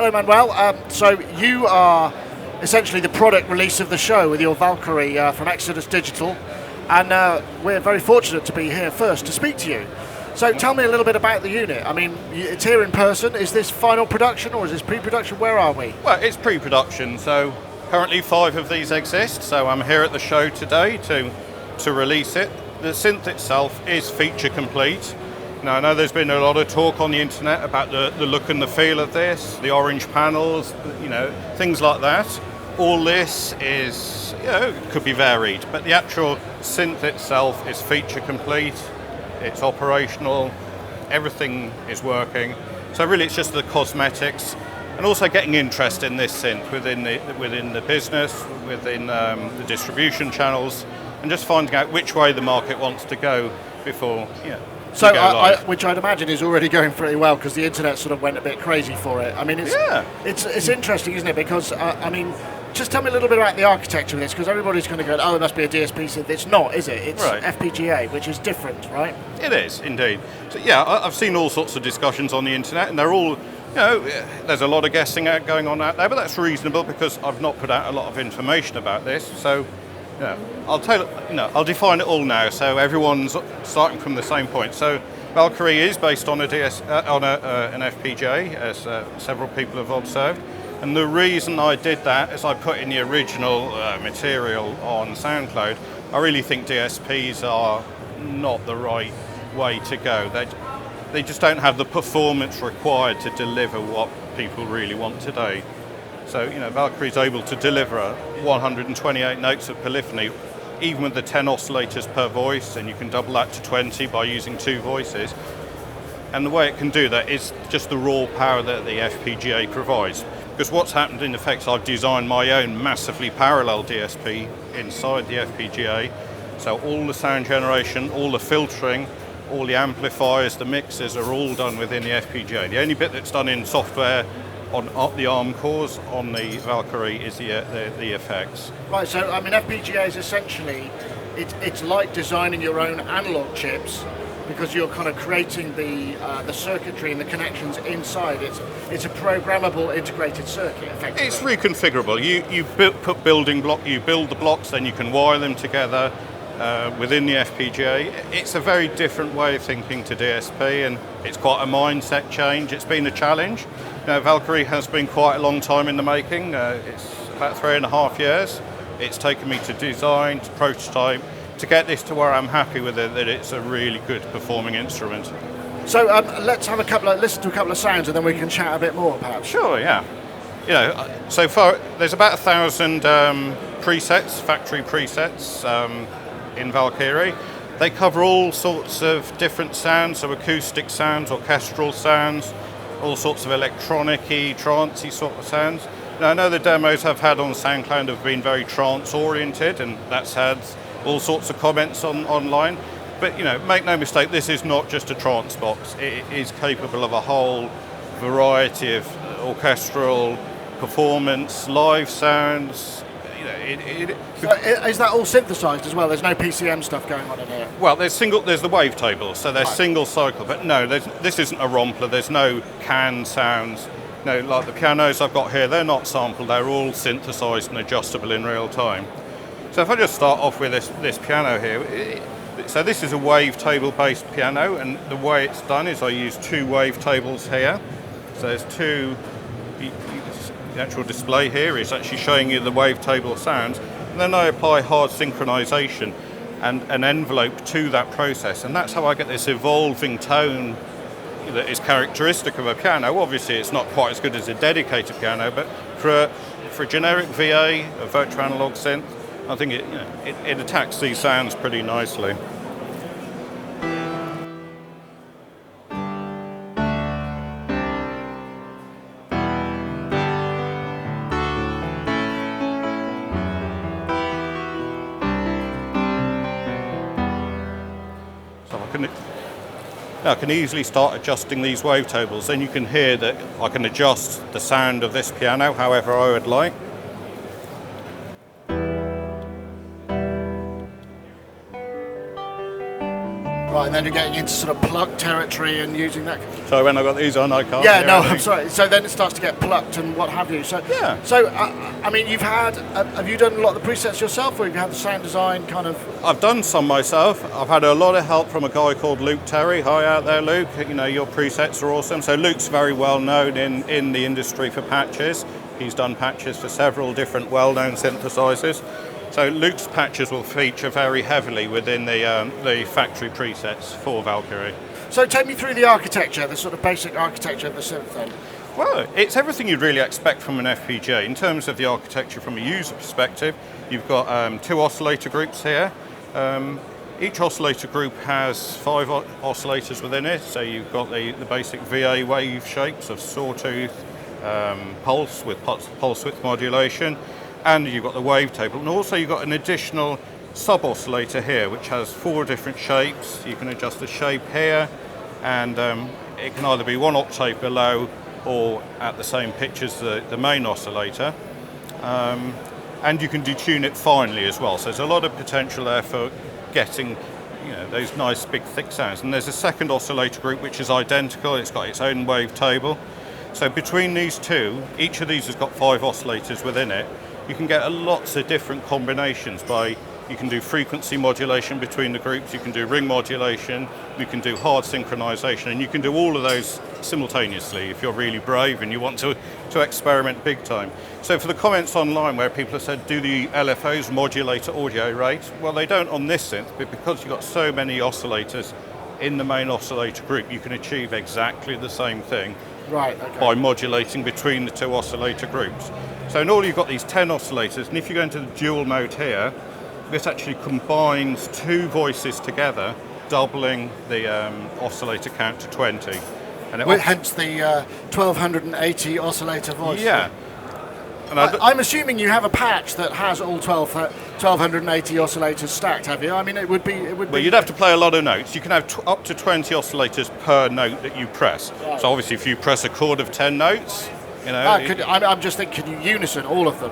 Hello, Manuel. So you are essentially the product release of the show with your Valkyrie from Exodus Digital, and we're very fortunate to be here first to speak to you. So tell me a little bit about the unit. I mean, it's here in person. Is this final production or is this pre-production? Where are we? Well, it's pre-production, so currently 5 of these exist, so I'm here at the show today to release it. The synth itself is feature complete. Now, I know there's been a lot of talk on the internet about the look and the feel of this, the orange panels, you know, things like that. All this is, you know, could be varied, but the actual synth itself is feature complete. It's operational, everything is working. So really it's just the cosmetics and also getting interest in this synth within the business, within the distribution channels, and just finding out which way the market wants to go before, So, which I'd imagine is already going pretty well because the internet sort of went a bit crazy for it. I mean, it's interesting, isn't it? Because, I mean, just tell me a little bit about the architecture of this, because everybody's going to go, oh, it must be a DSP synth. It's not, is it? It's right. FPGA, which is different, right? It is, indeed. So, yeah, I've seen all sorts of discussions on the internet, and they're all, there's a lot of guessing going on out there, but that's reasonable because I've not put out a lot of information about this. So, I'll define it all now, so everyone's starting from the same point. So, Valkyrie is based on an FPGA, as several people have observed. And the reason I did that is I put in the original material on SoundCloud. I really think DSPs are not the right way to go. They just don't have the performance required to deliver what people really want today. So, Valkyrie's able to deliver 128 notes of polyphony, even with the 10 oscillators per voice, and you can double that to 20 by using 2 voices. And the way it can do that is just the raw power that the FPGA provides. Because what's happened in effect, I've designed my own massively parallel DSP inside the FPGA. So all the sound generation, all the filtering, all the amplifiers, the mixers are all done within the FPGA. The only bit that's done in software on the ARM cores on the Valkyrie is the effects. Right, so I mean FPGA is essentially, it's like designing your own analog chips, because you're kind of creating the circuitry and the connections inside. It's a programmable integrated circuit, effectively. It's reconfigurable. You build the blocks, then you can wire them together within the FPGA. It's a very different way of thinking to DSP, and it's quite a mindset change. It's been a challenge. Valkyrie has been quite a long time in the making. It's about 3.5 years. It's taken me to design, to prototype, to get this to where I'm happy with it, that it's a really good performing instrument. So let's have listen to a couple of sounds, and then we can chat a bit more, perhaps. Sure, yeah. So far there's about 1,000 presets, factory presets in Valkyrie. They cover all sorts of different sounds, so acoustic sounds, orchestral sounds, all sorts of electronic-y, trancey sort of sounds. Now, I know the demos I've had on SoundCloud have been very trance-oriented, and that's had all sorts of comments online. But, make no mistake, this is not just a trance box. It is capable of a whole variety of orchestral performance, live sounds. So is that all synthesized as well? There's no PCM stuff going on in here? Well, there's the wavetable, so there's single cycle, but no, this isn't a rompler. There's no canned sounds. No, like the pianos I've got here, they're not sampled. They're all synthesized and adjustable in real time. So if I just start off with this piano here, so this is a wavetable based piano, and the way it's done is I use 2 wavetables here. So there's 2, the actual display here is actually showing you the wavetable sounds, and then I apply hard synchronization and an envelope to that process, and that's how I get this evolving tone that is characteristic of a piano. Obviously it's not quite as good as a dedicated piano, but for a generic VA, a virtual analog synth, I think it attacks these sounds pretty nicely. So I can easily start adjusting these wavetables. Then you can hear that I can adjust the sound of this piano however I would like. Right, and then you're getting into sort of plucked territory and using that. So when I got these on, I can't. Yeah, hear no, anything. I'm sorry. So then it starts to get plucked and what have you. So Yeah. So I mean, have you done a lot of the presets yourself, or have you had the sound design kind of? I've done some myself. I've had a lot of help from a guy called Luke Terry. Hi out there, Luke. You know, your presets are awesome. So Luke's very well known in the industry for patches. He's done patches for several different well-known synthesizers. So Luke's patches will feature very heavily within the factory presets for Valkyrie. So take me through the architecture, the sort of basic architecture of the synth then. Well, it's everything you'd really expect from an FPGA. In terms of the architecture from a user perspective, you've got 2 oscillator groups here. Each oscillator group has 5 oscillators within it. So you've got the basic VA wave shapes of sawtooth, pulse with pulse width modulation, and you've got the wavetable. And also you've got an additional sub-oscillator here, which has 4 different shapes. You can adjust the shape here, and it can either be 1 octave below or at the same pitch as the main oscillator. And you can detune it finely as well. So there's a lot of potential there for getting those nice big thick sounds. And there's a second oscillator group which is identical. It's got its own wavetable. So between these two, each of these has got 5 oscillators within it. You can get lots of different combinations you can do frequency modulation between the groups, you can do ring modulation, you can do hard synchronization, and you can do all of those simultaneously if you're really brave and you want to experiment big time. So for the comments online where people have said, do the LFOs modulate at audio rate? Well, they don't on this synth, but because you've got so many oscillators in the main oscillator group, you can achieve exactly the same thing. Right, okay. By modulating between the 2 oscillator groups. So in all you've got these 10 oscillators, and if you go into the dual mode here, this actually combines 2 voices together, doubling the oscillator count to 20. And Hence the 1280 oscillator voice. Yeah. And I'm assuming you have a patch that has all 1280 oscillators stacked, have you? I mean, it would be. Well, you'd have to play a lot of notes. You can have up to 20 oscillators per note that you press. Right. So obviously, if you press a chord of 10 notes, I'm just thinking, can you unison all of them?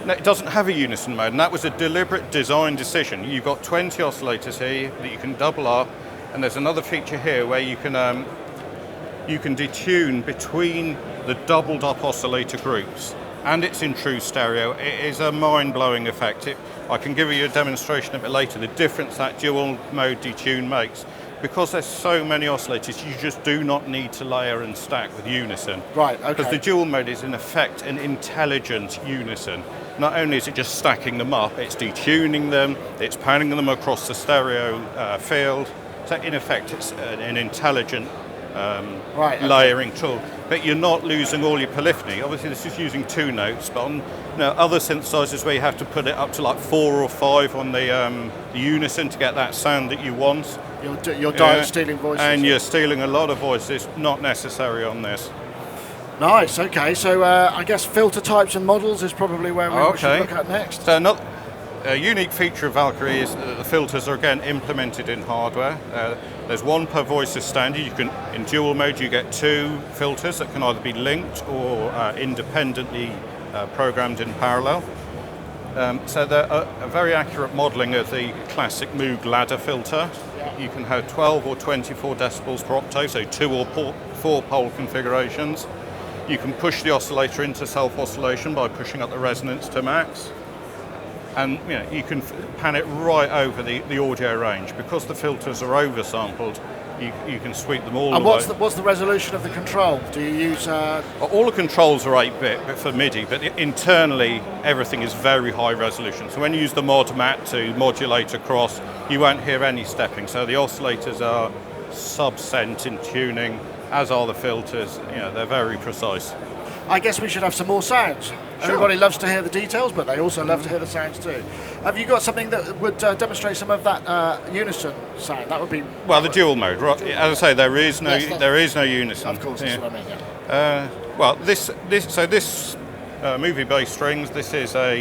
No, it doesn't have a unison mode, and that was a deliberate design decision. You've got 20 oscillators here that you can double up, and there's another feature here where you can detune between the doubled up oscillator groups. And it's in true stereo. It is a mind-blowing effect. I can give you a demonstration a bit later, the difference that dual mode detune makes. Because there's so many oscillators, you just do not need to layer and stack with unison. Right, okay. Because the dual mode is in effect an intelligent unison. Not only is it just stacking them up, it's detuning them, it's panning them across the stereo field. So in effect, it's an intelligent layering tool. But you're not losing all your polyphony. Obviously, this is using 2 notes, but on other synthesizers where you have to put it up to like 4 or 5 on the unison to get that sound that you want. You're stealing voices. And you're stealing a lot of voices, not necessary on this. Nice, okay. So I guess filter types and models is probably where we should look at next. So a unique feature of Valkyrie is that the filters are again implemented in hardware. There's 1 per voice as standard. In dual mode you get 2 filters that can either be linked or independently programmed in parallel. So they're a very accurate modelling of the classic Moog ladder filter. You can have 12 or 24 decibels per octave, so 2 or 4 pole configurations. You can push the oscillator into self-oscillation by pushing up the resonance to max. And you can pan it right over the audio range. Because the filters are oversampled, you can sweep them all. And what's the resolution of the control? Do you use? All the controls are 8-bit, but for MIDI. But internally, everything is very high resolution. So when you use the mod mat to modulate across, you won't hear any stepping. So the oscillators are sub-cent in tuning, as are the filters. They're very precise. I guess we should have some more sounds. Sure. Everybody loves to hear the details, but they also love to hear the sounds too. Have you got something that would demonstrate some of that unison sound? That would be the dual mode. Right? As I say, there is no unison. Of course, that's what I mean. Yeah. This movie bass strings. This is as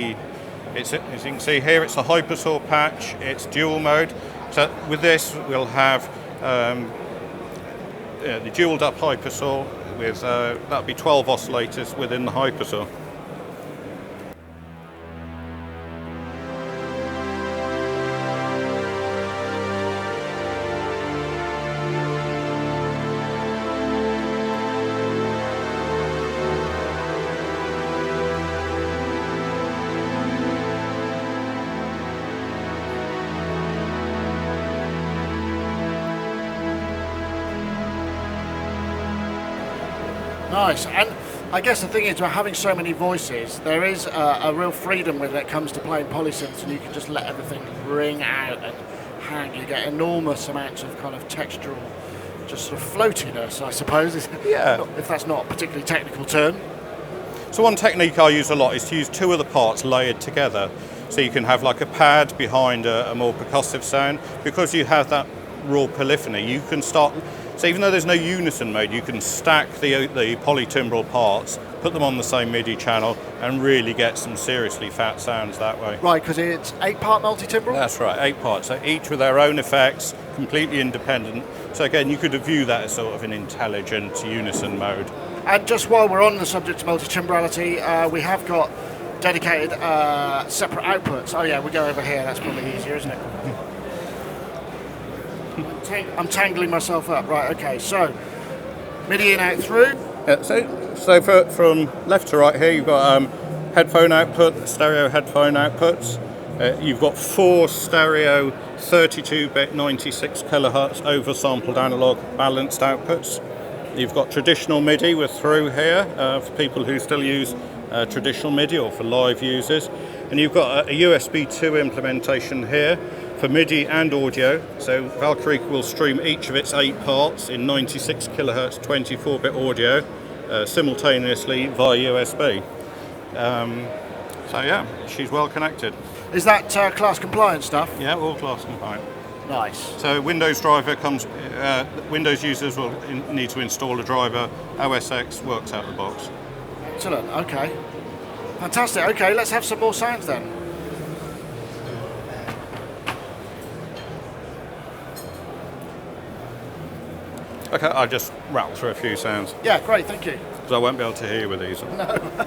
you can see here, it's a hypersaw patch. It's dual mode. So with this, we'll have the dualed up hypersaw with that'll be 12 oscillators within the hypersaw. Nice. And I guess the thing is, by having so many voices, there is a real freedom when it comes to playing polysynths, and you can just let everything ring out and hang. You get enormous amounts of kind of textural, just sort of floatiness, I suppose. Yeah. If that's not a particularly technical term. So one technique I use a lot is to use two of the parts layered together. So you can have like a pad behind a more percussive sound. Because you have that raw polyphony, you can start, so even though there's no unison mode, you can stack the polytimbral parts, put them on the same MIDI channel, and really get some seriously fat sounds that way. Right, because it's 8-part multi-timbral? That's right, 8 parts, so each with their own effects, completely independent. So again, you could view that as sort of an intelligent unison mode. And just while we're on the subject of multi-timbrality, we have got dedicated separate outputs. Oh yeah, we go over here, that's probably easier, isn't it? I'm tangling myself up. Right, okay, so MIDI in, out, through. Yeah, so from left to right here, you've got headphone output, stereo headphone outputs. You've got 4 stereo 32-bit 96 kilohertz oversampled analog balanced outputs. You've got traditional MIDI with through here for people who still use traditional MIDI or for live users. And you've got a USB 2 implementation here for MIDI and audio. So Valkyrie will stream each of its 8 parts in 96 kilohertz 24-bit audio simultaneously via USB. So yeah, she's well connected. Is that class compliant stuff? Yeah, all class compliant. Nice. So Windows driver comes, Windows users will need to install a driver. OS X works out of the box. Excellent, okay. Fantastic, okay, let's have some more sounds then. Okay, I'll just rattle through a few sounds. Yeah, great, thank you. Because I won't be able to hear you with these. No.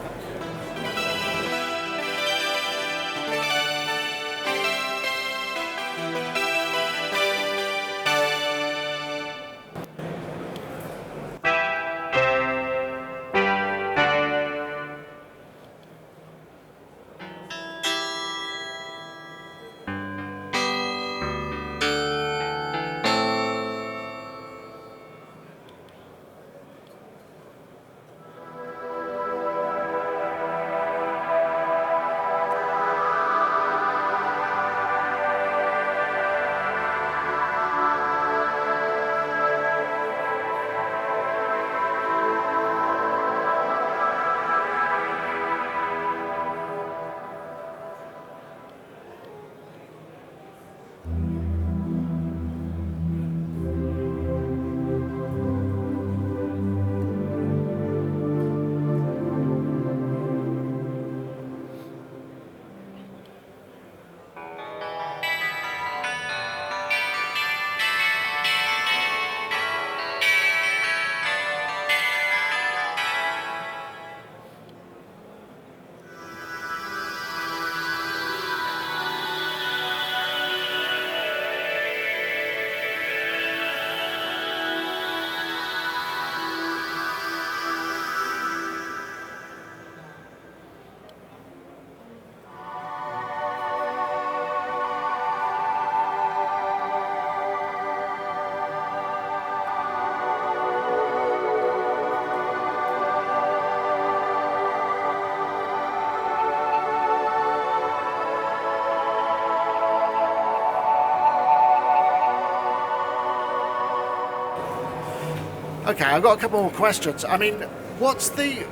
Okay, I've got a couple more questions. I mean, what's the, you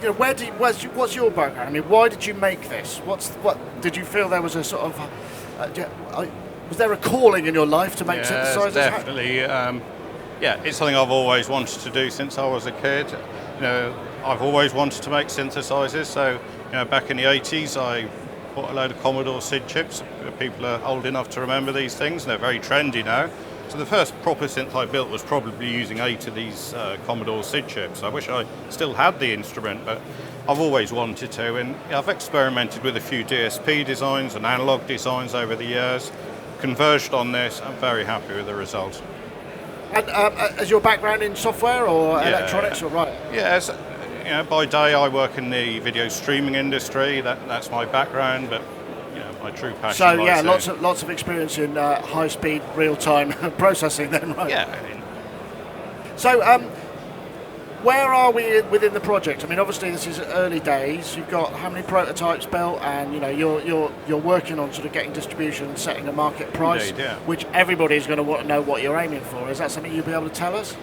know, what's your background? I mean, why did you make this? What did you feel there was a sort of, was there a calling in your life to make synthesizers? Definitely. Yeah, it's something I've always wanted to do since I was a kid. You know, I've always wanted to make synthesizers. So, you know, back in the 80s, I bought a load of Commodore SID chips. People are old enough to remember these things, and they're very trendy now. So the first proper synth I built was probably using 8 of these Commodore SID chips. I wish I still had the instrument, but I've always wanted to. And I've experimented with a few DSP designs and analog designs over the years. Converged on this. I'm very happy with the result. And is your background in software or electronics, or right? Yes. You know, by day I work in the video streaming industry. That's my background, but my true passion. So yeah, lots of experience in high-speed, real-time processing then, right? Yeah. So where are we within the project? I mean, obviously this is early days. You've got how many prototypes built, and you're working on sort of getting distribution and setting a market price, Indeed, yeah. which everybody's going to want to know what you're aiming for. Is that something you'll be able to tell us?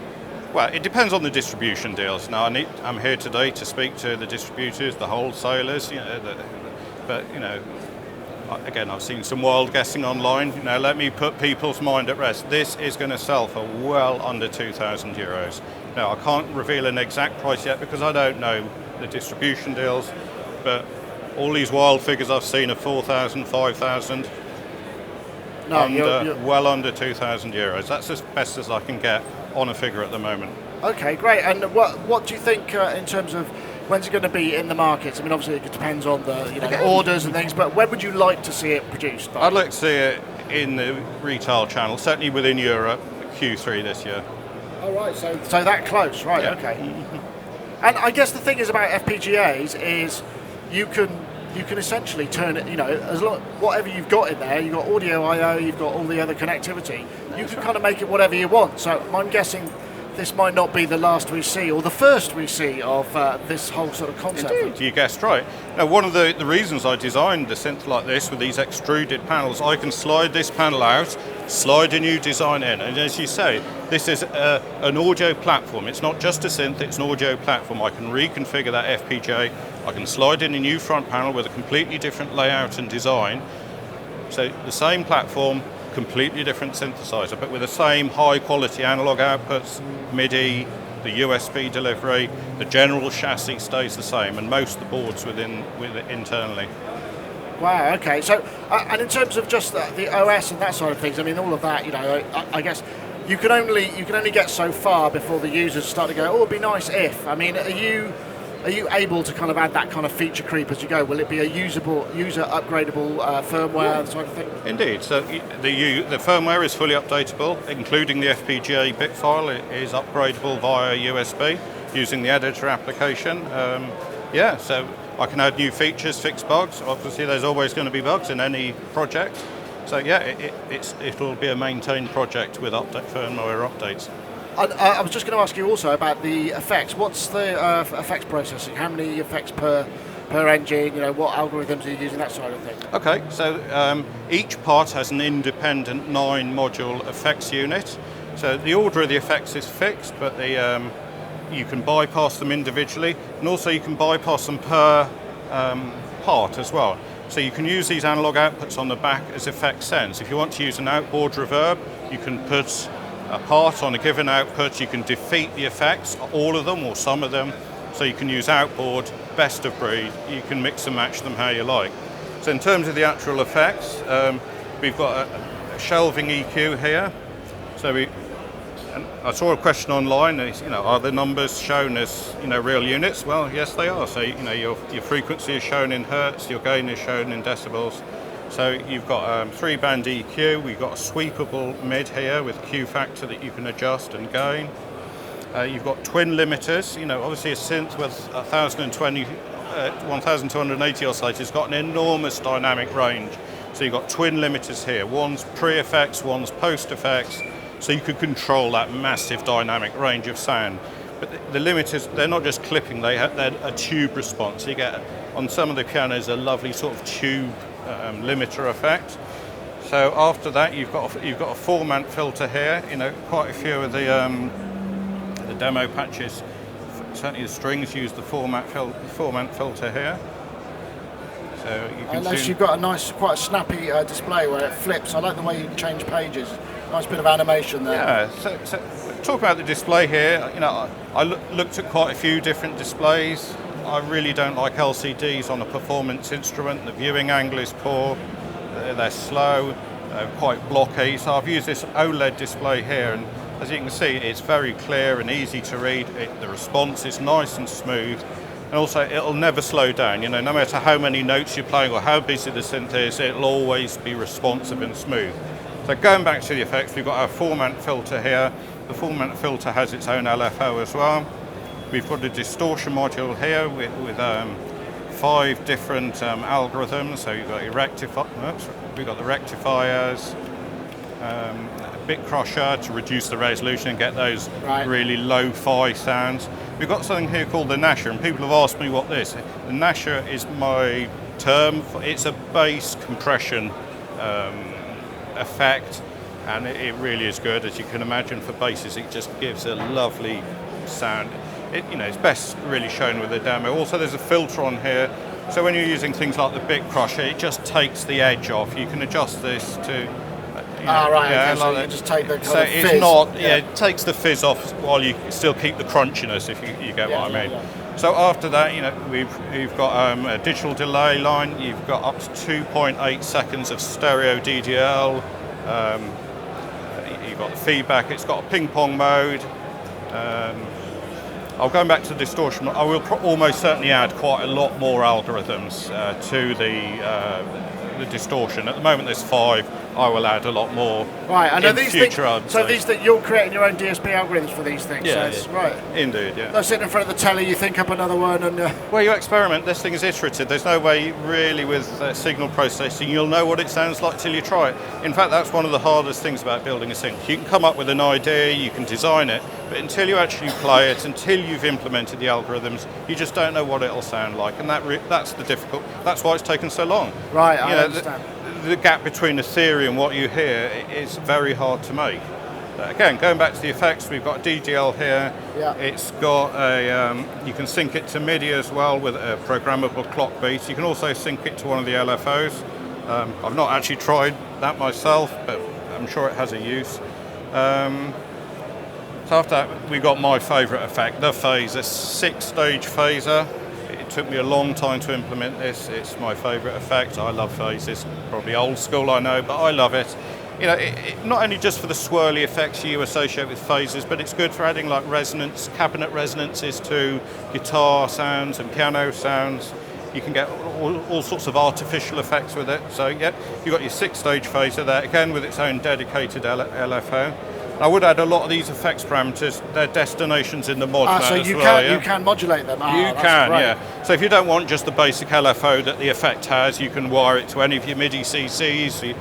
Well, it depends on the distribution deals. Now, I'm here today to speak to the distributors, the wholesalers, but again, I've seen some wild guessing online. Let me put people's mind at rest. This is going to sell for well under €2,000. Now, I can't reveal an exact price yet because I don't know the distribution deals, but all these wild figures I've seen are 4,000, 5,000, well under €2,000. That's as best as I can get on a figure at the moment. Okay, great. And what do you think in terms of when's it going to be in the markets? I mean, obviously it depends on the orders and things, but when would you like to see it produced by? I'd like to see it in the retail channel, certainly within Europe, Q3 this year. Oh, right, so that close, right, Yeah. okay. And I guess the thing is about FPGAs is you can essentially turn it, whatever you've got in there, you've got audio I/O, you've got all the other connectivity, you can kind of make it whatever you want. So I'm guessing this might not be the last we see, or the first we see of this whole sort of concept. Indeed, you guessed right. Now, one of the reasons I designed the synth like this with these extruded panels, I can slide this panel out, slide a new design in, and as you say, this is an audio platform. It's not just a synth, it's an audio platform. I can reconfigure that FPGA, I can slide in a new front panel with a completely different layout and design. So the same platform, completely different synthesizer, but with the same high quality analog outputs, MIDI, the USB delivery, the general chassis stays the same, and most of the boards with it internally. Wow, okay. So, and in terms of just the OS and that sort of things, I mean, all of that, I guess you can only get so far before the users start to go, oh, it'd be nice if. I mean, are you able to kind of add that kind of feature creep as you go? Will it be a user upgradable firmware, that sort of thing? Indeed. So the firmware is fully updatable, including the FPGA bit file. It is upgradable via USB using the editor application. So I can add new features, fix bugs. Obviously, there's always going to be bugs in any project. So it'll be a maintained project with firmware updates. I was just going to ask you also about the effects. What's the effects processing? How many effects per engine? What algorithms are you using? That sort of thing. Okay, so each part has an independent 9-module effects unit. So the order of the effects is fixed, but you can bypass them individually, and also you can bypass them per part as well. So you can use these analog outputs on the back as effect sends. If you want to use an outboard reverb, you can put a part on a given output, you can defeat the effects, all of them or some of them, so you can use outboard, best of breed, you can mix and match them how you like. So in terms of the actual effects, we've got a shelving EQ here. So I saw a question online, are the numbers shown as real units? Well, yes they are. So your frequency is shown in hertz, your gain is shown in decibels. So you've got 3-band EQ, we've got a sweepable mid here with Q factor that you can adjust and gain. You've got twin limiters, obviously a synth with 1280 oscillators has got an enormous dynamic range. So you've got twin limiters here, one's pre-effects, one's post-effects, so you could control that massive dynamic range of sound. But the limiters, they're not just clipping, they're a tube response. You get, on some of the pianos, a lovely sort of tube limiter effect. So after that, you've got a formant filter here. Quite a few of the demo patches, certainly the strings, use the formant filter here. So you can unless you've got a nice, quite a snappy display where it flips. I like the way you change pages. Nice bit of animation there. Yeah. So talk about the display here. I looked at quite a few different displays. I really don't like LCDs on a performance instrument. The viewing angle is poor, they're slow, quite blocky. So I've used this OLED display here, and as you can see, it's very clear and easy to read. The response is nice and smooth, and also it'll never slow down. No matter how many notes you're playing or how busy the synth is, it'll always be responsive and smooth. So going back to the effects, we've got our formant filter here. The formant filter has its own LFO as well. We've got a distortion module here with 5 different algorithms. So you've got we've got the rectifiers, bit crusher to reduce the resolution and get those really lo-fi sounds. We've got something here called the Nasher, and people have asked me what this is. The Nasher is my term. It's a bass compression effect, and it really is good. As you can imagine, for basses, it just gives a lovely sound. It's best really shown with a demo. Also, there's a filter on here, so when you're using things like the bit crusher, it just takes the edge off. You can adjust this to. Okay, so you can just take the kind of fizz. It's not. It takes the fizz off while you still keep the crunchiness, if you get what I mean. Yeah. So after that, we've got a digital delay line. You've got up to 2.8 seconds of stereo DDL. You've got the feedback. It's got a ping pong mode. I'll go back to the distortion. I will almost certainly add quite a lot more algorithms to the distortion. At the moment there's 5. I will add a lot more. Right, and in these future. things you're creating your own DSP algorithms for these things. Yeah, so right. Indeed, yeah. Don't sit in front of the telly, you think up another one, and. Well, you experiment. This thing is iterative. There's no way really with signal processing you'll know what it sounds like till you try it. In fact, that's one of the hardest things about building a synth. You can come up with an idea, you can design it, but until you actually play it, until you've implemented the algorithms, you just don't know what it'll sound like, and that's the difficult. That's why it's taken so long. Right, I understand. The gap between the theory and what you hear is very hard to make. Again, going back to the effects, we've got DDL here. Yeah. It's got you can sync it to MIDI as well with a programmable clock beat. You can also sync it to one of the LFOs. I've not actually tried that myself, but I'm sure it has a use. So after that, we got my favourite effect, the phaser, 6-stage phaser. It took me a long time to implement this. It's my favourite effect. I love phases. Probably old school, I know, but I love it. Not only just for the swirly effects you associate with phases, but it's good for adding like resonance, cabinet resonances to guitar sounds and piano sounds. You can get all sorts of artificial effects with it. So yeah, you've got your 6-stage phaser there, again with its own dedicated LFO. I would add a lot of these effects parameters, they're destinations in the mod mat so as you well. You can modulate them. You can, yeah. So if you don't want just the basic LFO that the effect has, you can wire it to any of your MIDI CCs.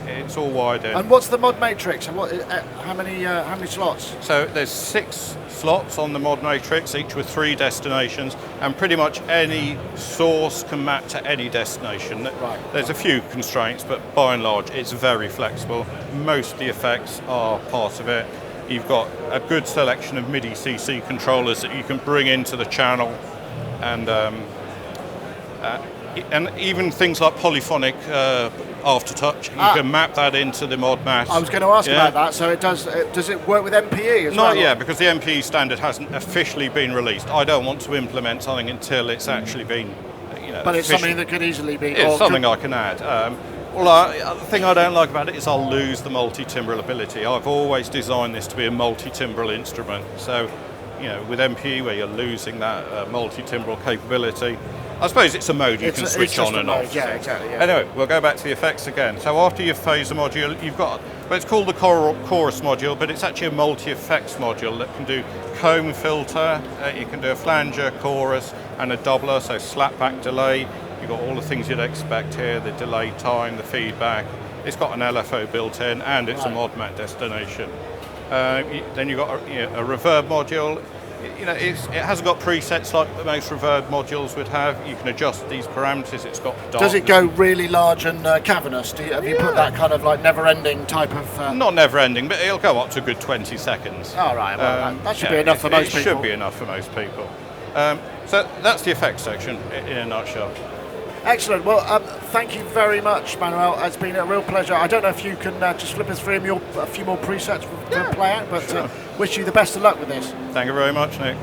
It's all wired in. And what's the mod matrix? And how many slots? So there's 6 slots on the mod matrix, each with 3 destinations, and pretty much any source can map to any destination. Right. There's a few constraints, but by and large, it's very flexible. Most of the effects are part of it. You've got a good selection of MIDI CC controllers that you can bring into the channel, and even things like polyphonic aftertouch, you can map that into the mod mat. I was going to ask about that. So it does. Does it work with MPE as well? Not yet, because the MPE standard hasn't officially been released. I don't want to implement something until it's actually been, But it's something that could easily be. It's something I can add. The thing I don't like about it is I'll lose the multi-timbral ability. I've always designed this to be a multi-timbral instrument. So, with MPE, where you're losing that multi-timbral capability, I suppose it's a mode you can switch on and off. Yeah, exactly. Yeah. Anyway, we'll go back to the effects again. So after your phaser module, you've got, it's called the chorus module, but it's actually a multi-effects module that can do comb filter, you can do a flanger, chorus, and a doubler, so slapback delay. You've got all the things you'd expect here, the delay time, the feedback. It's got an LFO built in, and it's a mod mat destination. Then you've got a reverb module. It hasn't got presets like most reverb modules would have. You can adjust these parameters. It's got darkness. Does it go really large and cavernous? Have you put that kind of like never-ending type of? Not never-ending, but it'll go up to a good 20 seconds. All right, well, that should be enough for most people. It should be enough for most people. So that's the effects section in a nutshell. Excellent. Well, thank you very much, Manuel. It's been a real pleasure. I don't know if you can just flip us through a few more presets to play out, but sure. Wish you the best of luck with this. Thank you very much, Nick.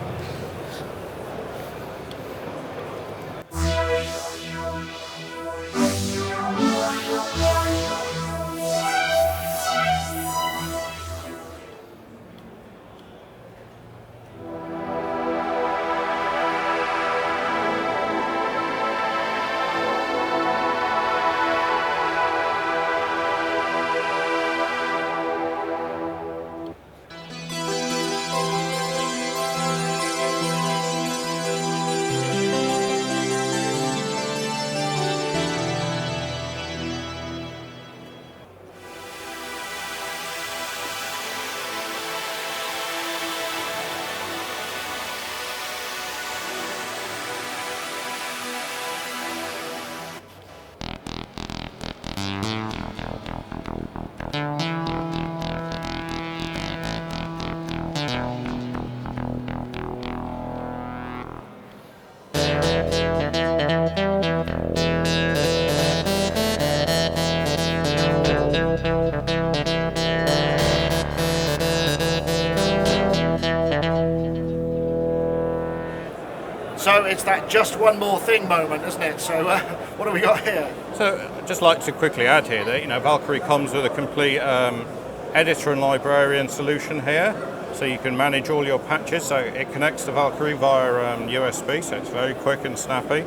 it's that just one more thing moment, isn't it? So what have we got here? So I'd just like to quickly add here that Valkyrie comes with a complete editor and librarian solution here, so you can manage all your patches. So it connects to Valkyrie via USB, so it's very quick and snappy.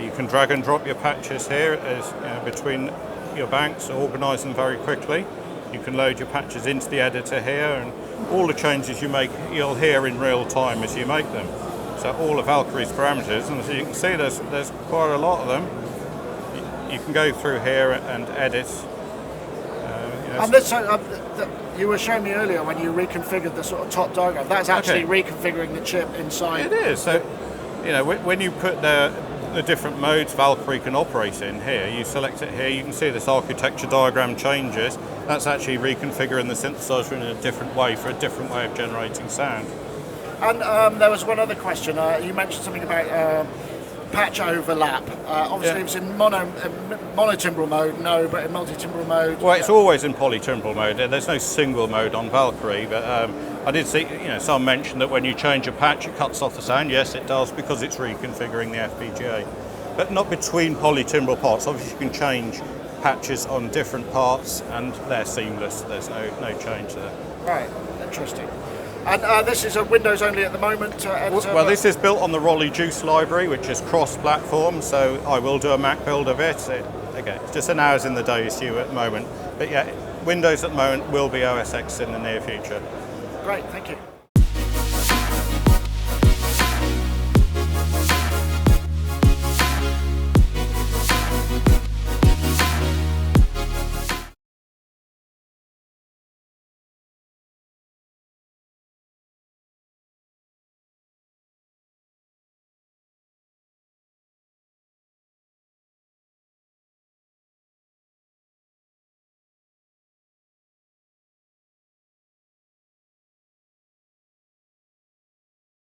You can drag and drop your patches here as between your banks, organise them very quickly. You can load your patches into the editor here, and all the changes you make you'll hear in real time as you make them. So all of Valkyrie's parameters, and as you can see there's quite a lot of them. You can go through here and edit. And this, you were showing me earlier when you reconfigured the sort of top diagram. That's actually reconfiguring the chip inside. It is. So, when you put the different modes Valkyrie can operate in here, you select it here, you can see this architecture diagram changes. That's actually reconfiguring the synthesizer in a different way for a different way of generating sound. And there was one other question. You mentioned something about patch overlap. Obviously, it was in monotimbral mode, no, but in multi-timbral mode. Well, it's always in polytimbral mode. There's no single mode on Valkyrie, but I did see, some mentioned that when you change a patch, it cuts off the sound. Yes, it does, because it's reconfiguring the FPGA, but not between polytimbral parts. Obviously, you can change patches on different parts, and they're seamless. There's no change there. Right, interesting. And this is a Windows only at the moment? Well, this is built on the Rolly Juice library, which is cross-platform, so I will do a Mac build of it. Again, it's just an hours in the day issue at the moment. But yeah, Windows at the moment will be OS X in the near future. Great, thank you.